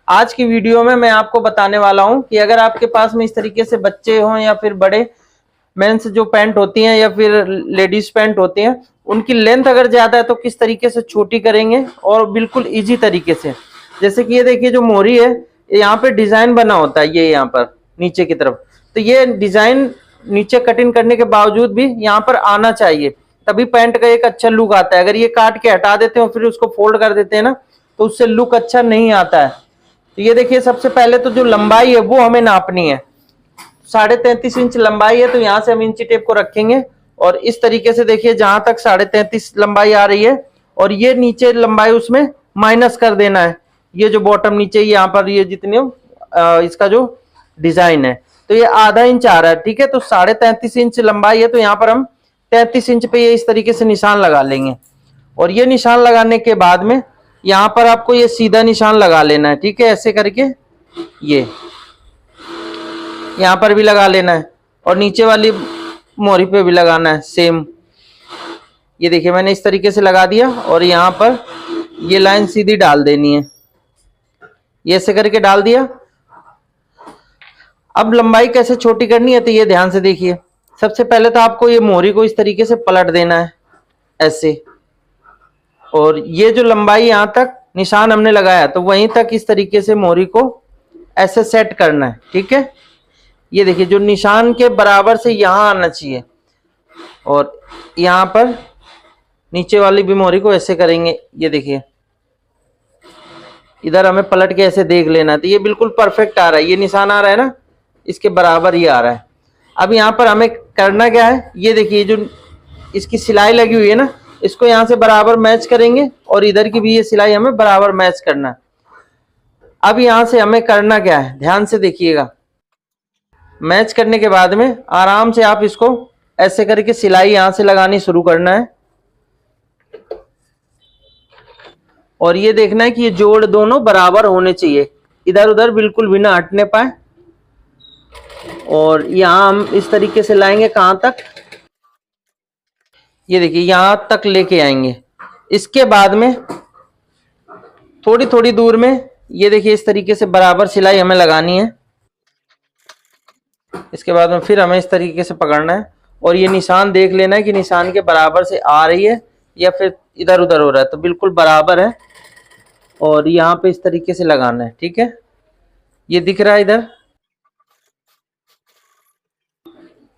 आज की वीडियो में मैं आपको बताने वाला हूं कि अगर आपके पास में इस तरीके से बच्चे हों या फिर बड़े मेंस जो पैंट होती हैं या फिर लेडीज पैंट होती हैं, उनकी लेंथ अगर ज्यादा है तो किस तरीके से छोटी करेंगे और बिल्कुल इजी तरीके से। जैसे कि ये देखिए जो मोहरी है, यहाँ पे डिजाइन बना होता है, ये यहाँ पर नीचे की तरफ, तो ये डिजाइन नीचे कटिंग करने के बावजूद भी यहाँ पर आना चाहिए, तभी पैंट का एक अच्छा लुक आता है। अगर ये काट के हटा देते हो फिर उसको फोल्ड कर देते हैं ना, तो उससे लुक अच्छा नहीं आता है। तो ये देखिए सबसे पहले तो जो लंबाई है वो हमें नापनी है। 33.5 इंच लंबाई है, तो यहाँ से हम इंची टेप को रखेंगे और इस तरीके से देखिए जहां तक 33.5 लंबाई आ रही है और ये नीचे लंबाई उसमें माइनस कर देना है। ये जो बॉटम नीचे यहाँ पर ये जितने इसका जो डिजाइन है, तो ये आधा इंच आ रहा है, ठीक है। तो 33.5 इंच लंबाई है, तो यहाँ पर हम 33 इंच पे ये इस तरीके से निशान लगा लेंगे। और ये निशान लगाने के बाद में यहाँ पर आपको ये सीधा निशान लगा लेना है, ठीक है। ऐसे करके ये यहाँ पर भी लगा लेना है और नीचे वाली मोहरी पे भी लगाना है सेम। ये देखिए मैंने इस तरीके से लगा दिया और यहाँ पर ये लाइन सीधी डाल देनी है, ये ऐसे करके डाल दिया। अब लंबाई कैसे छोटी करनी है तो ये ध्यान से देखिए। सबसे पहले तो आपको ये मोहरी को इस तरीके से पलट देना है ऐसे, और ये जो लंबाई यहाँ तक निशान हमने लगाया तो वहीं तक इस तरीके से मोहरी को ऐसे सेट करना है, ठीक है। ये देखिए जो निशान के बराबर से यहाँ आना चाहिए और यहाँ पर नीचे वाली भी मोहरी को ऐसे करेंगे। ये देखिए इधर हमें पलट के ऐसे देख लेना है, तो ये बिल्कुल परफेक्ट आ रहा है, ये निशान आ रहा है ना, इसके बराबर ही आ रहा है। अब यहाँ पर हमें करना क्या है, ये देखिए जो इसकी सिलाई लगी हुई है ना, इसको यहाँ से बराबर मैच करेंगे और इधर की भी ये सिलाई हमें बराबर मैच करना है। अब यहाँ से हमें करना क्या है, ध्यान से देखिएगा। मैच करने के बाद में आराम से आप इसको ऐसे करके सिलाई यहाँ से लगानी शुरू करना है और ये देखना है कि ये जोड़ दोनों बराबर होने चाहिए, इधर उधर बिल्कुल भी ना हटने पाए। और यहाँ हम इस तरीके से लाएंगे कहाँ तक, ये देखिए यहां तक लेके आएंगे। इसके बाद में थोड़ी थोड़ी दूर में ये देखिए इस तरीके से बराबर सिलाई हमें लगानी है। इसके बाद में फिर हमें इस तरीके से पकड़ना है और ये निशान देख लेना है कि निशान के बराबर से आ रही है या फिर इधर उधर हो रहा है, तो बिल्कुल बराबर है और यहाँ पे इस तरीके से लगाना है, ठीक है। ये दिख रहा है इधर।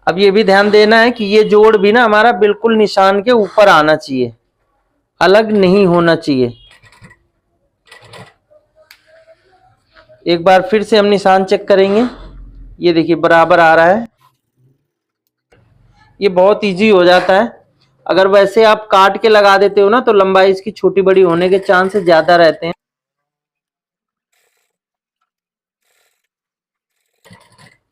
अब ये भी ध्यान देना है कि ये जोड़ भी ना हमारा बिल्कुल निशान के ऊपर आना चाहिए, अलग नहीं होना चाहिए। एक बार फिर से हम निशान चेक करेंगे, ये देखिए बराबर आ रहा है। ये बहुत इजी हो जाता है। अगर वैसे आप काट के लगा देते हो ना तो लंबाई इसकी छोटी बड़ी होने के चांसेस ज्यादा रहते हैं।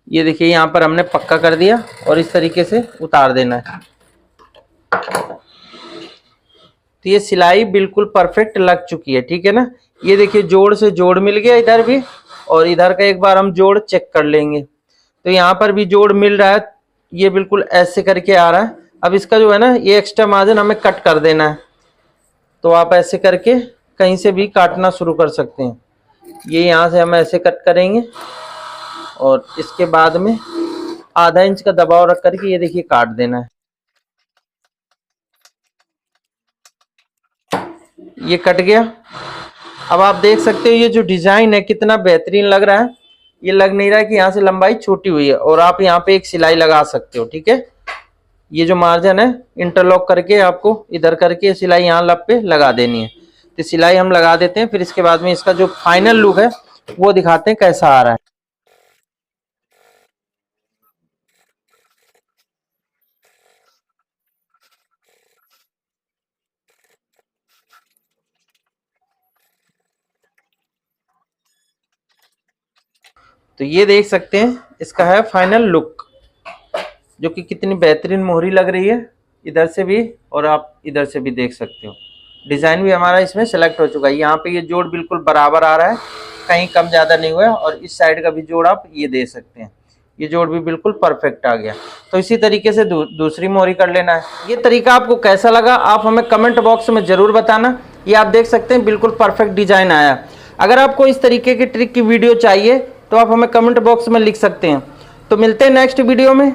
ये देखिए यहाँ पर हमने पक्का कर दिया और इस तरीके से उतार देना है, तो ये सिलाई बिल्कुल परफेक्ट लग चुकी है, ठीक है ना। ये देखिए जोड़ से जोड़ मिल गया इधर भी, और इधर का एक बार हम जोड़ चेक कर लेंगे, तो यहाँ पर भी जोड़ मिल रहा है, ये बिल्कुल ऐसे करके आ रहा है। अब इसका जो है ना ये एक्स्ट्रा मार्जिन हमें कट कर देना है, तो आप ऐसे करके कहीं से भी काटना शुरू कर सकते हैं। ये यहाँ से हम ऐसे कट करेंगे और इसके बाद में आधा इंच का दबाव रख करके ये देखिए काट देना है। ये कट गया। अब आप देख सकते हो ये जो डिजाइन है कितना बेहतरीन लग रहा है। ये लग नहीं रहा है कि यहाँ से लंबाई छोटी हुई है, और आप यहाँ पे एक सिलाई लगा सकते हो, ठीक है। ये जो मार्जिन है इंटरलॉक करके आपको इधर करके सिलाई यहाँ लब पे लगा देनी है, तो सिलाई हम लगा देते हैं। फिर इसके बाद में इसका जो फाइनल लुक है वो दिखाते हैं कैसा आ रहा है। तो ये देख सकते हैं इसका है फाइनल लुक, जो कि कितनी बेहतरीन मोहरी लग रही है इधर से भी, और आप इधर से भी देख सकते हो। डिजाइन भी हमारा इसमें सेलेक्ट हो चुका है। यहाँ पे ये जोड़ बिल्कुल बराबर आ रहा है, कहीं कम ज्यादा नहीं हुआ है, और इस साइड का भी जोड़ आप ये दे सकते हैं, ये जोड़ भी बिल्कुल परफेक्ट आ गया। तो इसी तरीके से दूसरी मोहरी कर लेना है। ये तरीका आपको कैसा लगा आप हमें कमेंट बॉक्स में जरूर बताना। ये आप देख सकते हैं बिल्कुल परफेक्ट डिजाइन आया। अगर आपको इस तरीके की ट्रिक की वीडियो चाहिए तो आप हमें कमेंट बॉक्स में लिख सकते हैं। तो मिलते हैं नेक्स्ट वीडियो में।